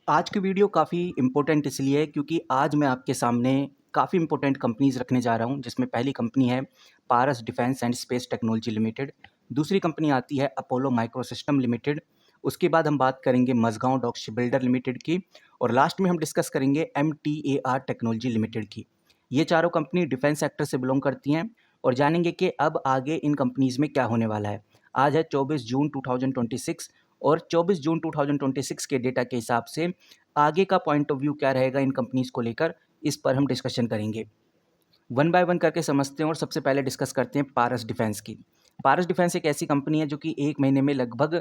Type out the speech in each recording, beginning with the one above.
आज की वीडियो काफ़ी इम्पोर्टेंट इसलिए है क्योंकि आज मैं आपके सामने काफ़ी इम्पोर्टेंट कंपनीज़ रखने जा रहा हूँ, जिसमें पहली कंपनी है Paras defence and space technology limited. दूसरी कंपनी आती है अपोलो माइक्रोसिस्टम लिमिटेड। उसके बाद हम बात करेंगे मझगांव डॉक शिपबिल्डर लिमिटेड की, और लास्ट में हम डिस्कस करेंगे MTAR टेक्नोलॉजी लिमिटेड की। ये चारों कंपनी डिफेंस सेक्टर से बिलोंग करती हैं और जानेंगे कि अब आगे इन कंपनीज़ में क्या होने वाला है। आज है 24 जून 2026 और 24 जून 2026 के डेटा के हिसाब से आगे का पॉइंट ऑफ व्यू क्या रहेगा इन कंपनीज़ को लेकर, इस पर हम डिस्कशन करेंगे। वन बाय वन करके समझते हैं और सबसे पहले डिस्कस करते हैं पारस डिफेंस की। पारस डिफेंस एक ऐसी कंपनी है जो कि एक महीने में लगभग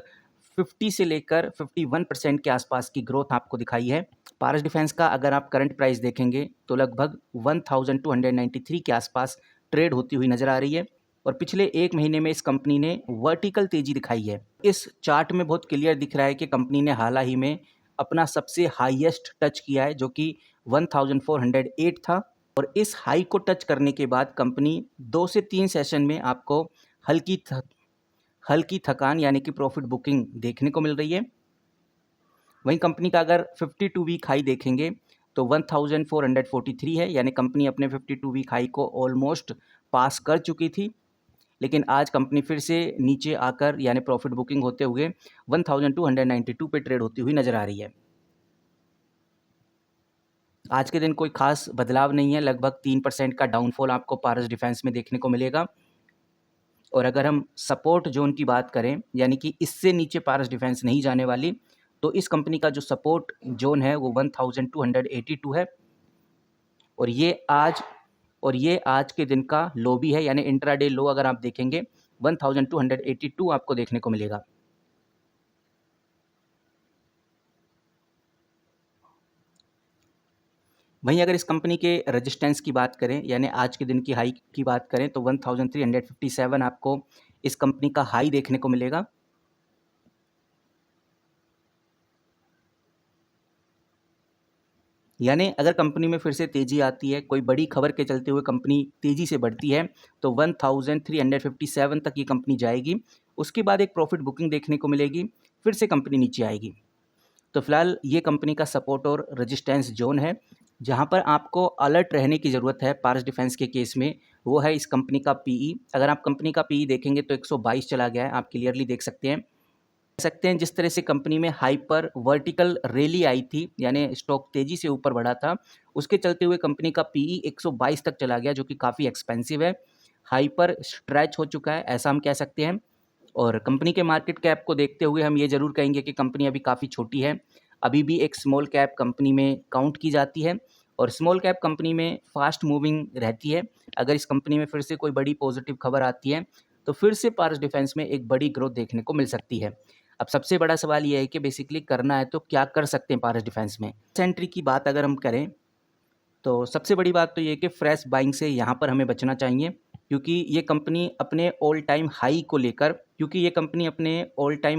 50 से लेकर 51% के आसपास की ग्रोथ आपको दिखाई है। पारस डिफेंस का अगर आप करंट प्राइस देखेंगे तो लगभग 1293 के आसपास ट्रेड होती हुई नज़र आ रही है, और पिछले एक महीने में इस कंपनी ने वर्टिकल तेजी दिखाई है। इस चार्ट में बहुत क्लियर दिख रहा है कि कंपनी ने हाल ही में अपना सबसे हाईएस्ट टच किया है, जो कि 1408 था, और इस हाई को टच करने के बाद कंपनी 2 से 3 सेशन में आपको हल्की थकान यानी कि प्रॉफिट बुकिंग देखने को मिल रही है। वहीं कंपनी का अगर 52 वीक हाई देखेंगे तो 1443 है, यानी कंपनी अपने 52 वीक हाई को ऑलमोस्ट पास कर चुकी थी, लेकिन आज कंपनी फिर से नीचे आकर यानी प्रॉफिट बुकिंग होते हुए 1292 पे ट्रेड होती हुई नज़र आ रही है। आज के दिन कोई खास बदलाव नहीं है, लगभग 3% का डाउनफॉल आपको पारस डिफेंस में देखने को मिलेगा। और अगर हम सपोर्ट जोन की बात करें, यानी कि इससे नीचे पारस डिफेंस नहीं जाने वाली, तो इस कंपनी का जो सपोर्ट जोन है वो 1282 है, और ये आज के दिन का लो भी है, यानी इंट्राडे लो अगर आप देखेंगे 1282 आपको देखने को मिलेगा। वहीं अगर इस कंपनी के रेजिस्टेंस की बात करें, यानी आज के दिन की हाई की बात करें, तो 1357 आपको इस कंपनी का हाई देखने को मिलेगा। यानी अगर कंपनी में फिर से तेज़ी आती है, कोई बड़ी खबर के चलते हुए कंपनी तेज़ी से बढ़ती है, तो 1357 तक ये कंपनी जाएगी। उसके बाद एक प्रॉफिट बुकिंग देखने को मिलेगी, फिर से कंपनी नीचे आएगी। तो फिलहाल ये कंपनी का सपोर्ट और रेजिस्टेंस जोन है। जहाँ पर आपको अलर्ट रहने की ज़रूरत है पारस डिफेंस के केस में, वो है इस कंपनी का पीई। अगर आप कंपनी का पीई देखेंगे तो 122 चला गया है, आप क्लियरली देख सकते हैं जिस तरह से कंपनी में हाइपर वर्टिकल रैली आई थी, यानी स्टॉक तेज़ी से ऊपर बढ़ा था, उसके चलते हुए कंपनी का पीई 122 तक चला गया, जो कि काफ़ी एक्सपेंसिव है, हाइपर स्ट्रेच हो चुका है, ऐसा हम कह सकते हैं। और कंपनी के मार्केट कैप को देखते हुए हम ये ज़रूर कहेंगे कि कंपनी अभी काफ़ी छोटी है, अभी भी एक स्मॉल कैप कंपनी में काउंट की जाती है, और स्मॉल कैप कंपनी में फास्ट मूविंग रहती है। अगर इस कंपनी में फिर से कोई बड़ी पॉजिटिव खबर आती है तो फिर से पारस डिफेंस में एक बड़ी ग्रोथ देखने को मिल सकती है। अब सबसे बड़ा सवाल ये है कि बेसिकली करना है तो क्या कर सकते हैं पारस डिफेंस में। एंट्री की बात अगर हम करें तो सबसे बड़ी बात तो ये है कि फ्रेश बाइंग से यहाँ पर हमें बचना चाहिए, क्योंकि ये कंपनी अपने ऑल टाइम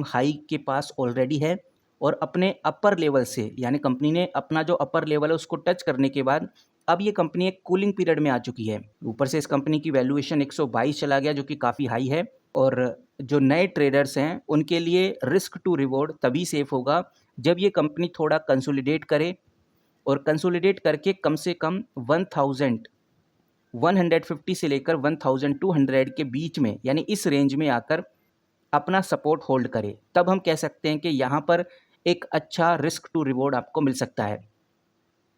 हाई के पास ऑलरेडी है, और अपने अपर लेवल से, यानी कंपनी ने अपना जो अपर लेवल है उसको टच करने के बाद अब ये कंपनी एक कूलिंग पीरियड में आ चुकी है। ऊपर से इस कंपनी की वैल्यूएशन 122 चला गया, जो कि काफ़ी हाई है, और जो नए ट्रेडर्स हैं उनके लिए रिस्क टू रिवॉर्ड तभी सेफ होगा जब ये कंपनी थोड़ा कंसोलिडेट करे, और कंसोलिडेट करके कम से कम 1150 से लेकर 1200 के बीच में, यानी इस रेंज में आकर अपना सपोर्ट होल्ड करे, तब हम कह सकते हैं कि यहाँ पर एक अच्छा रिस्क टू रिवॉर्ड आपको मिल सकता है।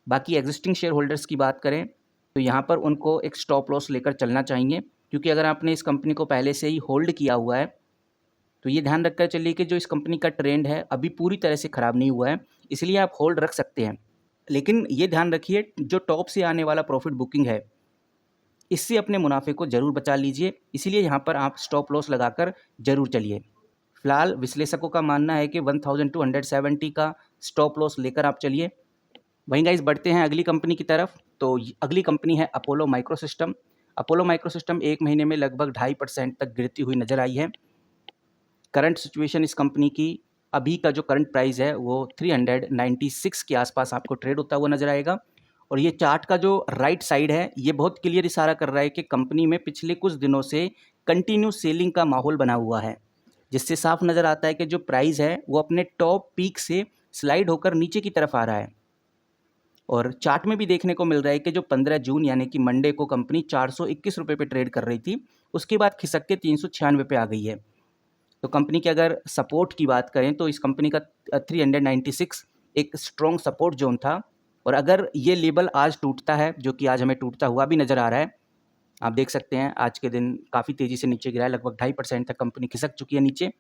बाकी एग्जिस्टिंग शेयर होल्डर्स की बात करें तो यहाँ पर उनको एक स्टॉप लॉस लेकर चलना चाहिए, क्योंकि अगर आपने इस कंपनी को पहले से ही होल्ड किया हुआ है तो ये ध्यान रखकर चलिए कि जो इस कंपनी का ट्रेंड है अभी पूरी तरह से ख़राब नहीं हुआ है, इसलिए आप होल्ड रख सकते हैं। लेकिन ये ध्यान रखिए, जो टॉप से आने वाला प्रॉफिट बुकिंग है इससे अपने मुनाफे को ज़रूर बचा लीजिए, इसीलिए यहाँ पर आप स्टॉप लॉस लगाकर ज़रूर चलिए। फिलहाल विश्लेषकों का मानना है कि 1270 का स्टॉप लॉस लेकर आप चलिए। वहीं गाइस बढ़ते हैं अगली कंपनी की तरफ। तो अगली कंपनी है अपोलो माइक्रोसिस्टम। अपोलो माइक्रोसिस्टम एक महीने में लगभग 2.5% तक गिरती हुई नज़र आई है। करंट सिचुएशन इस कंपनी की, अभी का जो करंट प्राइस है वो 396 के आसपास आपको ट्रेड होता हुआ नज़र आएगा। और ये चार्ट का जो राइट साइड है ये बहुत क्लियर इशारा कर रहा है कि कंपनी में पिछले कुछ दिनों से कंटिन्यू सेलिंग का माहौल बना हुआ है, जिससे साफ नज़र आता है कि जो प्राइस है वो अपने टॉप पीक से स्लाइड होकर नीचे की तरफ आ रहा है और चार्ट में भी देखने को मिल रहा है कि जो 15 जून यानी कि मंडे को कंपनी 421 रुपये पे ट्रेड कर रही थी, उसके बाद खिसक के 396 पे आ गई है। तो कंपनी के अगर सपोर्ट की बात करें तो इस कंपनी का 396 एक स्ट्रॉन्ग सपोर्ट जोन था और अगर ये लेवल आज टूटता है, जो कि आज हमें टूटता हुआ भी नज़र आ रहा है, आप देख सकते हैं आज के दिन काफ़ी तेज़ी से नीचे गिरा है, लगभग 2.5% तक कंपनी खिसक चुकी है नीचे।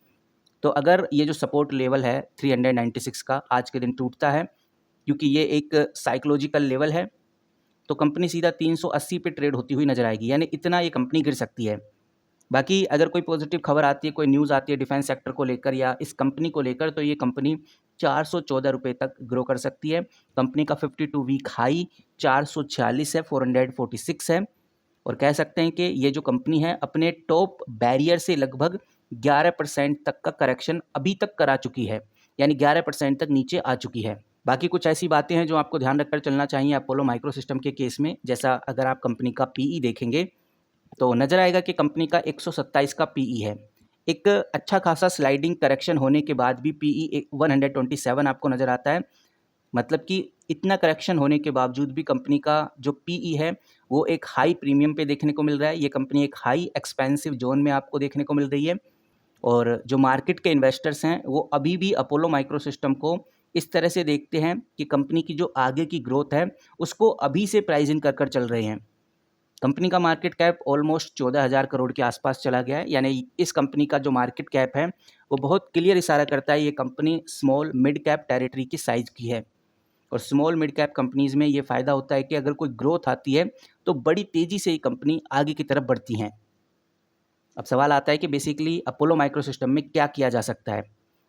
तो अगर ये जो सपोर्ट लेवल है 396 का आज के दिन टूटता है, क्योंकि ये एक साइकोलॉजिकल लेवल है, तो कंपनी सीधा 380 पे ट्रेड होती हुई नजर आएगी, यानी इतना ये कंपनी गिर सकती है। बाकी अगर कोई पॉजिटिव खबर आती है, कोई न्यूज़ आती है डिफेंस सेक्टर को लेकर या इस कंपनी को लेकर, तो ये कंपनी 414 रुपये तक ग्रो कर सकती है। कंपनी का 52 वीक हाई 446 है, 446 है और कह सकते हैं कि ये जो कंपनी है अपने टॉप बैरियर से लगभग 11% तक का करेक्शन अभी तक करा चुकी है, यानी 11% तक नीचे आ चुकी है। बाकी कुछ ऐसी बातें हैं जो आपको ध्यान रखकर चलना चाहिए अपोलो माइक्रोसिस्टम के केस में। जैसा अगर आप कंपनी का पीई देखेंगे तो नज़र आएगा कि कंपनी का 127 का पीई है। एक अच्छा खासा स्लाइडिंग करेक्शन होने के बाद भी पीई 127 आपको नज़र आता है, मतलब कि इतना करेक्शन होने के बावजूद भी कंपनी का जो पीई है वो एक हाई प्रीमियम पे देखने को मिल रहा है। ये कंपनी एक हाई एक्सपेंसिव जोन में आपको देखने को मिल रही है और जो मार्केट के इन्वेस्टर्स हैं वो अभी भी अपोलो माइक्रोसिस्टम को इस तरह से देखते हैं कि कंपनी की जो आगे की ग्रोथ है उसको अभी से प्राइस इन कर चल रहे हैं। कंपनी का मार्केट कैप ऑलमोस्ट 14,000 करोड़ के आसपास चला गया है, यानी इस कंपनी का जो मार्केट कैप है वो बहुत क्लियर इशारा करता है ये company small mid cap territory की साइज़ की है। और स्मॉल मिड कैप कंपनीज़ में ये फ़ायदा होता है कि अगर कोई ग्रोथ आती है तो बड़ी तेज़ी से ये कंपनी आगे की तरफ बढ़ती हैं। अब सवाल आता है कि बेसिकली अपोलो माइक्रोसिस्टम में क्या किया जा सकता है।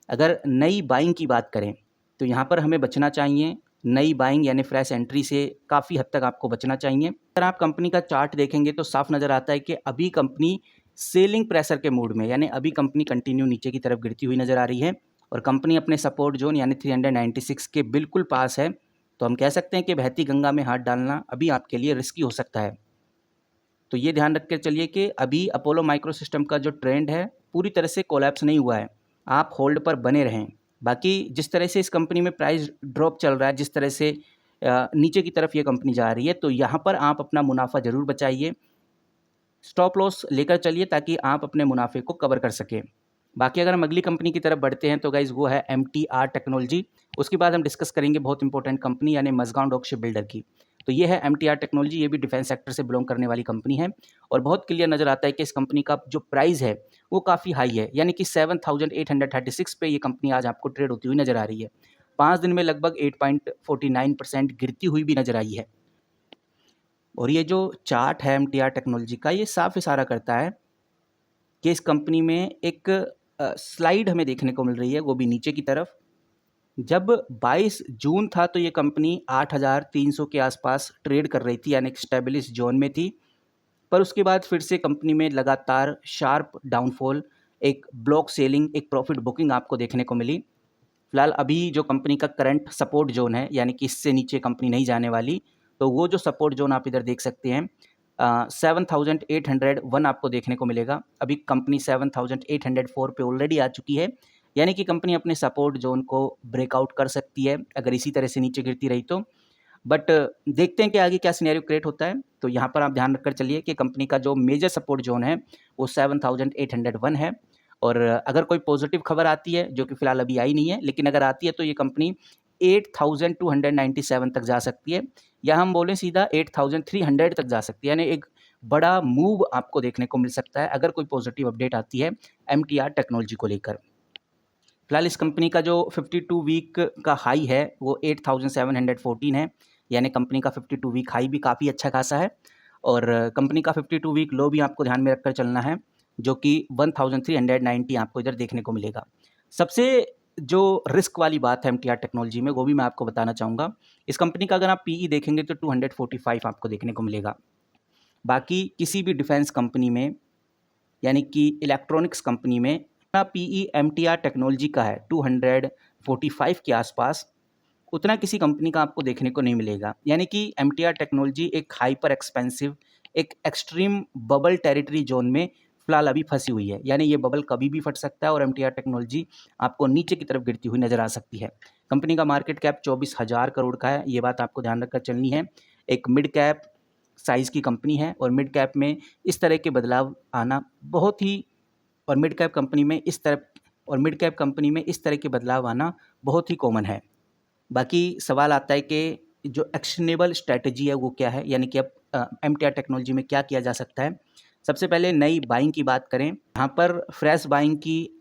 अगर नई बाइंग की बात करें तो यहाँ पर हमें बचना चाहिए, नई बाइंग यानी फ्रेश एंट्री से काफ़ी हद तक आपको बचना चाहिए। अगर आप कंपनी का चार्ट देखेंगे तो साफ नज़र आता है कि अभी कंपनी सेलिंग प्रेशर के मूड में, यानी अभी कंपनी कंटिन्यू नीचे की तरफ गिरती हुई नज़र आ रही है और कंपनी अपने सपोर्ट जोन यानी 396 के बिल्कुल पास है। तो हम कह सकते हैं कि बहती गंगा में हाथ डालना अभी आपके लिए रिस्की हो सकता है। तो ये ध्यान रख कर चलिए कि अभी अपोलो माइक्रोसिस्टम का जो ट्रेंड है पूरी तरह से कोलैप्स नहीं हुआ है, आप होल्ड पर बने रहें। बाकी जिस तरह से इस कंपनी में प्राइस ड्रॉप चल रहा है, जिस तरह से नीचे की तरफ ये कंपनी जा रही है, तो यहाँ पर आप अपना मुनाफा ज़रूर बचाइए, स्टॉप लॉस लेकर चलिए ताकि आप अपने मुनाफे को कवर कर सकें। बाकी अगर हम अगली कंपनी की तरफ बढ़ते हैं तो गाइज़ वो है MTR टेक्नोलॉजी। उसके बाद हम डिस्कस करेंगे बहुत इंपॉर्टेंट कंपनी यानी मज़गांव डॉक शिप बिल्डर की। तो ये है MTR टेक्नोलॉजी, ये भी डिफेंस सेक्टर से बिलोंग करने वाली कंपनी है और बहुत क्लियर नज़र आता है कि इस कंपनी का जो प्राइस है वो काफ़ी हाई है, यानी कि 7,836 पे ये कंपनी आज आपको ट्रेड होती हुई नज़र आ रही है। 5 दिन में लगभग 8.49% गिरती हुई भी नज़र आई है। और ये जो चार्ट है MTR टेक्नोलॉजी का, ये साफ इशारा करता है कि इस कंपनी में एक स्लाइड हमें देखने को मिल रही है, वो भी नीचे की तरफ। जब 22 जून था तो ये कंपनी 8,300 के आसपास ट्रेड कर रही थी, यानी एक स्टेबलिश जोन में थी, पर उसके बाद फिर से कंपनी में लगातार शार्प डाउनफॉल, एक ब्लॉक सेलिंग, एक प्रॉफिट बुकिंग आपको देखने को मिली। फिलहाल अभी जो कंपनी का करंट सपोर्ट जोन है, यानी कि इससे नीचे कंपनी नहीं जाने वाली, तो वो जो सपोर्ट जोन आप इधर देख सकते हैं 7,801 आपको देखने को मिलेगा। अभी कंपनी 7,804 पे ऑलरेडी आ चुकी है, यानी कि कंपनी अपने सपोर्ट जोन को ब्रेकआउट कर सकती है अगर इसी तरह से नीचे गिरती रही तो। बट देखते हैं कि आगे क्या सिनेरियो क्रिएट होता है। तो यहाँ पर आप ध्यान रखकर चलिए कि कंपनी का जो मेजर सपोर्ट जोन है वो 7,801 है और अगर कोई पॉजिटिव खबर आती है, जो कि फ़िलहाल अभी आई नहीं है, लेकिन अगर आती है तो ये कंपनी 8,297 तक जा सकती है, या हम बोलें सीधा 8,300 तक जा सकती है, यानी एक बड़ा मूव आपको देखने को मिल सकता है अगर कोई पॉजिटिव अपडेट आती है MTR टेक्नोलॉजी को लेकर। फिलहाल इस कंपनी का जो 52 वीक का हाई है वो 8,714 है, यानी कंपनी का 52 वीक हाई भी काफ़ी अच्छा खासा है और कंपनी का 52 वीक लो भी आपको ध्यान में रखकर चलना है, जो कि 1,390 आपको इधर देखने को मिलेगा। सबसे जो रिस्क वाली बात है MTR टेक्नोलॉजी में, वो भी मैं आपको बताना चाहूँगा। इस कंपनी का अगर आप पीई देखेंगे तो 245 आपको देखने को मिलेगा। बाकी किसी भी डिफेंस कंपनी में, यानी कि इलेक्ट्रॉनिक्स कंपनी में, जितना पीई MTR टेक्नोलॉजी का है 245 के आसपास, उतना किसी कंपनी का आपको देखने को नहीं मिलेगा। यानी कि MTR टेक्नोलॉजी एक हाइपर एक्सपेंसिव, एक एक्सट्रीम बबल टेरिटरी जोन में फिलहाल अभी फंसी हुई है, यानी ये बबल कभी भी फट सकता है और एमटीआर टेक्नोलॉजी आपको नीचे की तरफ गिरती हुई नजर आ सकती है। कंपनी का मार्केट कैप 24,000 करोड़ का है, ये बात आपको ध्यान रखकर चलनी है। एक मिड कैप साइज़ की कंपनी है और मिड कैप में इस तरह के बदलाव आना बहुत ही और मिड कैप कंपनी में इस तरह के बदलाव आना बहुत ही कॉमन है। बाकी सवाल आता है कि जो एक्शनेबल स्ट्रैटेजी है वो क्या है, यानी कि अब एमटीआर टेक्नोलॉजी में क्या किया जा सकता है। सबसे पहले नई बाइंग की बात करें, यहाँ पर फ्रेश बाइंग की